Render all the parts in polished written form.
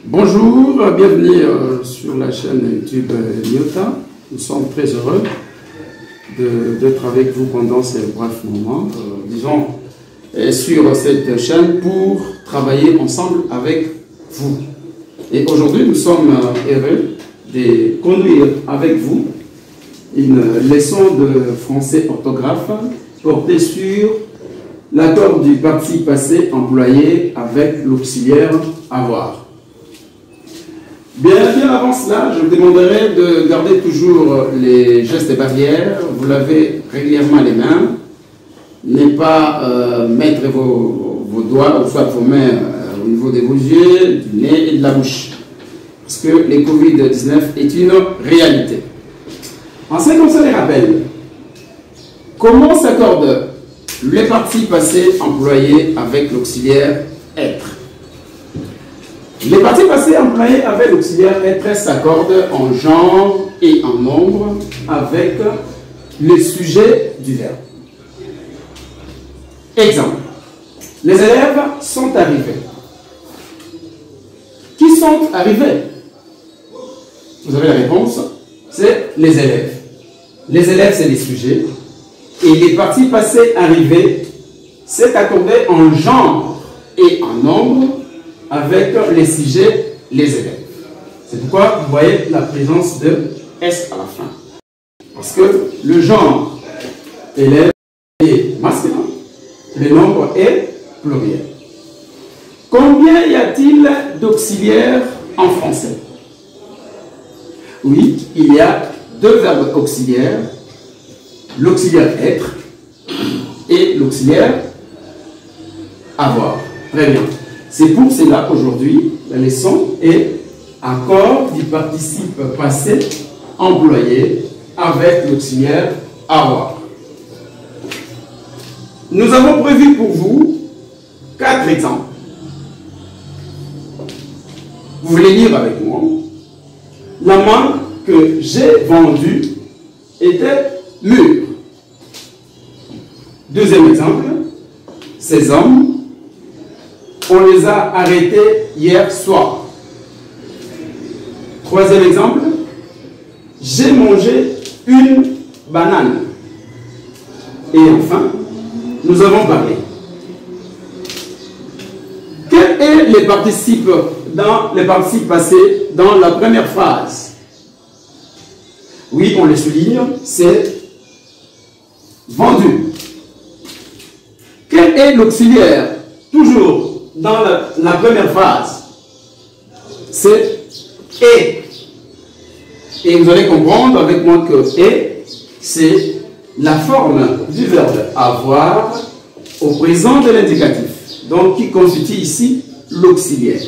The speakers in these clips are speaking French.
Bonjour, bienvenue sur la chaîne YouTube Nyota. Nous sommes très heureux d'être avec vous pendant ces brefs moments, disons, sur cette chaîne pour travailler ensemble avec vous. Et aujourd'hui, nous sommes heureux de conduire avec vous une leçon de français orthographe portée sur l'accord du participe passé employé avec l'auxiliaire avoir. Bien avant cela, je vous demanderai de garder toujours les gestes barrières. Vous lavez régulièrement les mains. Ne pas mettre vos doigts, ou soit vos mains au niveau de vos yeux, du nez et de la bouche. Parce que le Covid-19 est une réalité. En ce qui concerne les rappels, comment s'accorde le participe passé employé avec l'auxiliaire être? Les participes passés employés avec l'auxiliaire être s'accordent en genre et en nombre avec le sujet du verbe. Exemple. Les élèves sont arrivés. Qui sont arrivés? Vous avez la réponse. C'est les élèves. Les élèves, c'est les sujets. Et les participes passés arrivés, c'est accordé en genre et en nombre avec les sujets, les élèves. C'est pourquoi vous voyez la présence de S à la fin. Parce que le genre élève est masculin, le nombre est pluriel. Combien y a-t-il d'auxiliaires en français? Oui, il y a deux verbes auxiliaires, l'auxiliaire être et l'auxiliaire avoir. Très bien. C'est pour cela qu'aujourd'hui, la leçon est accord du participe passé employé avec l'auxiliaire avoir. Nous avons prévu pour vous 4 exemples. Vous voulez lire avec moi? La mangue que j'ai vendue était mûre. Deuxième exemple, ces hommes, on les a arrêtés hier soir. Troisième exemple, j'ai mangé une banane. Et enfin, nous avons parlé. Quel est les participes passés dans la première phrase? Oui, on les souligne, c'est vendu. Quel est l'auxiliaire? Toujours dans la première phrase, c'est et. Et vous allez comprendre avec moi que et, c'est la forme du verbe avoir au présent de l'indicatif. Donc, qui constitue ici l'auxiliaire.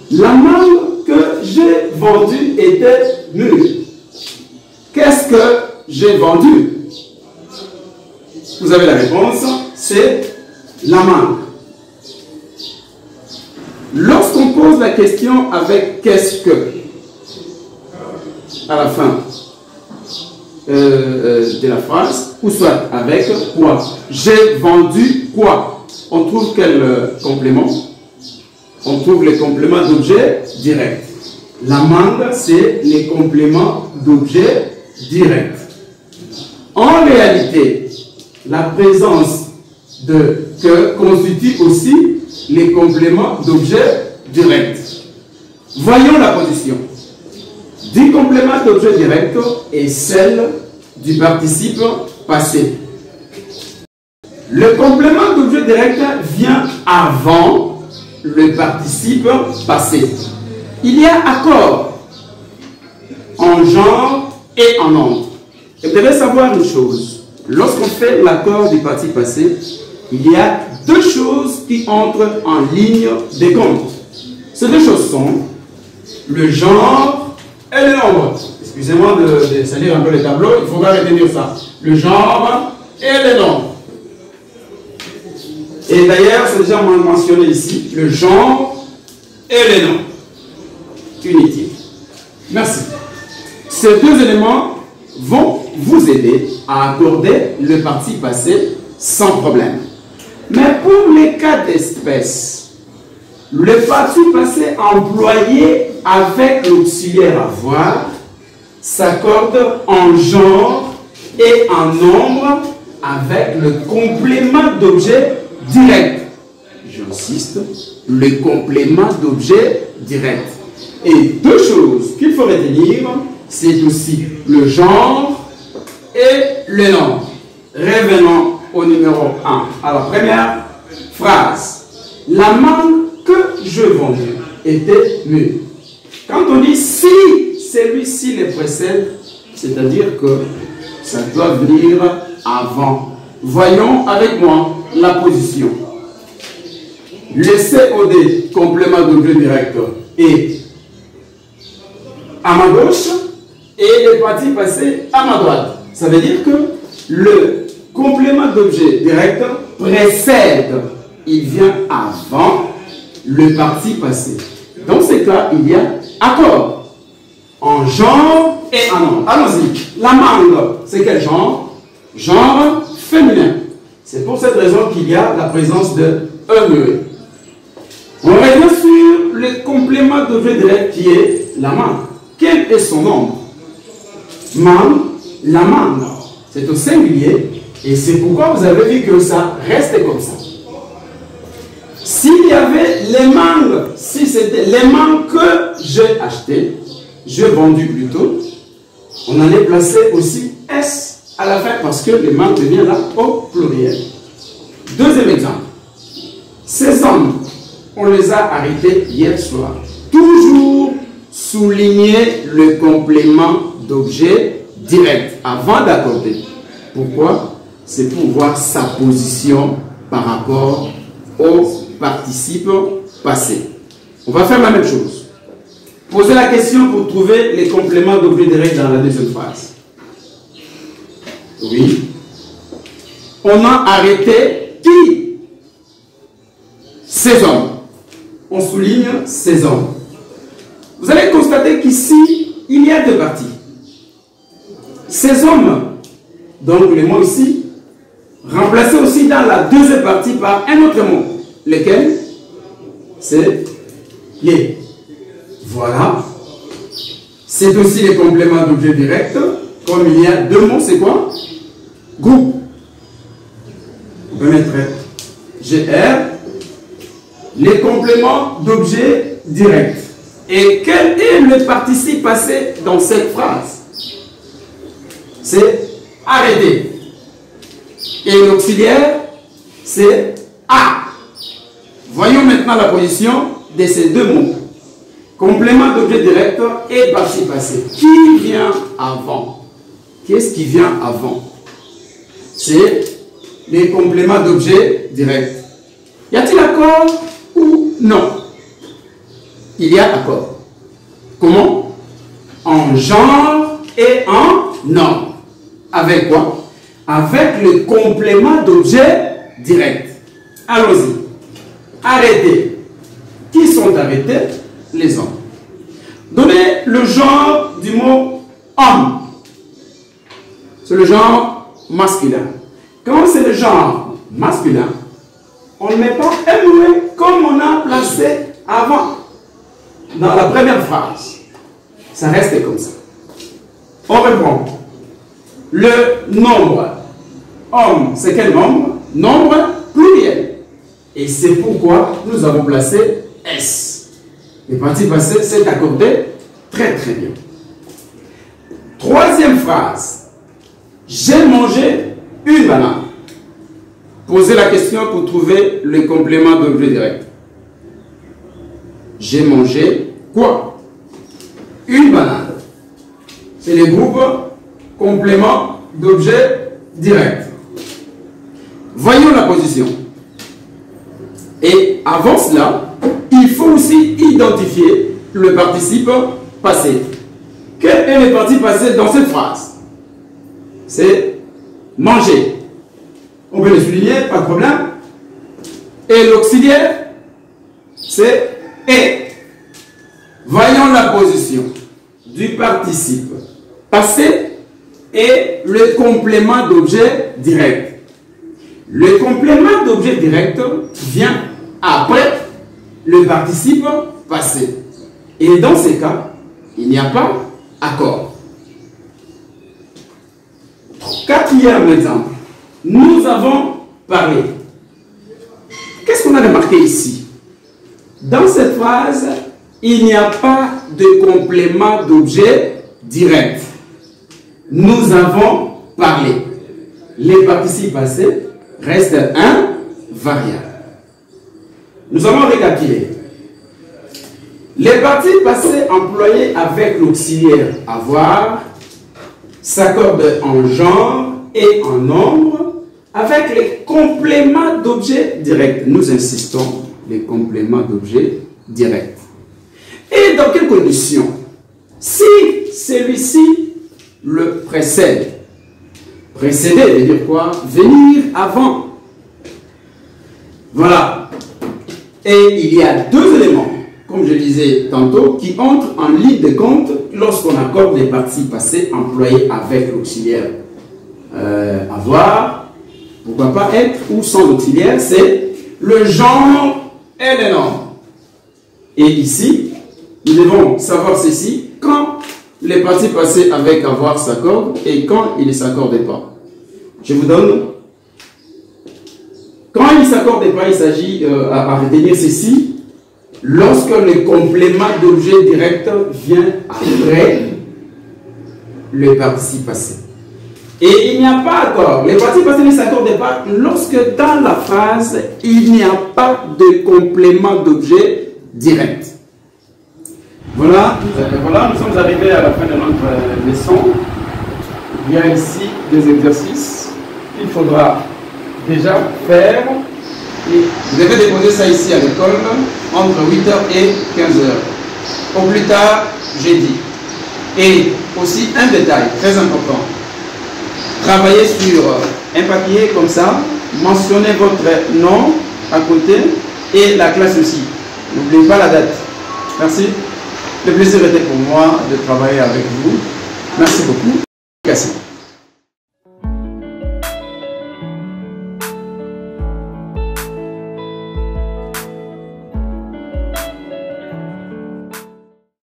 La mangue que j'ai vendue était mûre. Qu'est-ce que j'ai vendu? Vous avez la réponse, c'est la mangue. Lorsqu'on pose la question avec qu'est-ce que à la fin de la phrase, ou soit avec quoi, j'ai vendu quoi, on trouve quel complément? On trouve les compléments d'objet direct. La mangue, c'est les compléments d'objet direct. En réalité, la présence de que constitue aussi les compléments d'objet direct. Voyons la position du complément d'objet direct et celle du participe passé. Le complément d'objet direct vient avant le participe passé. Il y a accord en genre et en nombre. Et vous devez savoir une chose. Lorsqu'on fait l'accord du participe passé, il y a deux choses qui entrent en ligne de compte. Ces deux choses sont le genre et le nombre. Excusez-moi de salir un peu le tableau, il faudra retenir ça. Le genre et le nombre. Et d'ailleurs, c'est déjà mentionné ici, le genre et le nombre. Unité. Merci. Ces deux éléments vont vous aider à accorder le participe passé sans problème. Mais pour les cas d'espèce, le participe passé employé avec l'auxiliaire avoir s'accorde en genre et en nombre avec le complément d'objet direct. J'insiste, le complément d'objet direct. Et deux choses qu'il faut retenir, c'est aussi le genre et le nombre. Revenons au numéro 1, à la première phrase. La mangue que je vendais était mûre. Quand on dit si celui-ci les précède, c'est-à-dire que ça doit venir avant. Voyons avec moi la position. Le COD, complément d'objet direct, est à ma gauche et le participe passé à ma droite. Ça veut dire que le complément d'objet direct précède, il vient avant le participe passé. Dans ce cas, il y a accord en genre et en nombre. Allons-y. La mangue, c'est quel genre? Genre féminin. C'est pour cette raison qu'il y a la présence de E. On revient sur le complément d'objet direct qui est la mangue. Quel est son nombre? Mangue, la mangue. C'est au singulier et c'est pourquoi vous avez vu que ça reste comme ça. S'il y avait les mangues, si c'était les mangues que j'ai achetées, j'ai vendu plutôt, on allait placer aussi S à la fin parce que les mangues deviennent là au pluriel. Deuxième exemple. Ces hommes, on les a arrêtés hier soir. Toujours souligner le complément d'objet direct avant d'accorder. Pourquoi? C'est pour voir sa position par rapport au participe passé. On va faire la même chose. Posez la question pour trouver les compléments d'objet direct dans la deuxième phrase. Oui. On a arrêté qui? Ces hommes. On souligne ces hommes. Vous allez constater qu'ici, il y a deux parties. Ces hommes, donc le mot ici, remplacé aussi dans la deuxième partie par un autre mot. Lequel? C'est les. Voilà. C'est aussi les compléments d'objet direct. Comme il y a deux mots, c'est quoi? Groupe. On peut mettre GR. Les compléments d'objet direct. Et quel est le participe passé dans cette phrase? C'est arrêter. Et l'auxiliaire, c'est A. Voyons maintenant la position de ces deux mots. Complément d'objet direct et participe passé. Qui vient avant? Qu'est-ce qui vient avant? C'est les compléments d'objet direct. Y a-t-il accord ou non? Il y a accord. Comment? En genre et en nombre. Avec quoi? Avec le complément d'objet direct. Allons-y. Arrêter. Qui sont arrêtés? Les hommes. Donnez le genre du mot homme. C'est le genre masculin. Quand c'est le genre masculin, on ne met pas ME comme on a placé avant dans la première phrase. Ça reste comme ça. On reprend. Le nombre. Homme, c'est quel nombre? Nombre pluriel. Et c'est pourquoi nous avons placé S. Le participe passé s'est accordé très très bien. Troisième phrase. J'ai mangé une banane. Posez la question pour trouver le complément d'objet direct. J'ai mangé quoi? Une banane. C'est le groupe complément d'objet direct. Voyons la position. Et avant cela, il faut aussi identifier le participe passé. Quel est le participe passé dans cette phrase? C'est manger. On peut le souligner, pas de problème. Et l'auxiliaire, c'est est. Voyons la position du participe passé et le complément d'objet direct. Le complément d'objet direct vient après le participe passé. Et dans ces cas, il n'y a pas accord. Quatrième exemple, nous avons parlé. Qu'est-ce qu'on a remarqué ici? Dans cette phrase, il n'y a pas de complément d'objet direct. Nous avons parlé. Les participes passés restent invariables. Nous allons récapituler. Les participes passés employés avec l'auxiliaire avoir s'accordent en genre et en nombre avec les compléments d'objet direct. Nous insistons, les compléments d'objet direct. Et dans quelles conditions? Si celui-ci le précède. Précéder veut dire quoi? Venir avant. Voilà. Et il y a deux éléments, comme je disais tantôt, qui entrent en ligne de compte lorsqu'on accorde les participes passés employés avec l'auxiliaire. Avoir, pourquoi pas être ou sans auxiliaire, c'est le genre et le nombre. Et ici, nous devons savoir ceci quand les participes passés avec avoir s'accordent et quand ils ne s'accordent pas. Je vous donne. Quand ils ne s'accordent pas, il s'agit à retenir ceci. Lorsque le complément d'objet direct vient après le participe passé. Et il n'y a pas accord. Les participes passés ne s'accordent pas lorsque dans la phrase, il n'y a pas de complément d'objet direct. Voilà, nous sommes arrivés à la fin de notre leçon. Il y a ici des exercices qu'il faudra déjà faire. Et vous devez déposer ça ici à l'école entre 8h et 15h. Au plus tard, jeudi. Et aussi un détail très important. Travaillez sur un papier comme ça, mentionnez votre nom à côté et la classe aussi. N'oubliez pas la date. Merci. Le plaisir était pour moi de travailler avec vous. Merci beaucoup. Merci.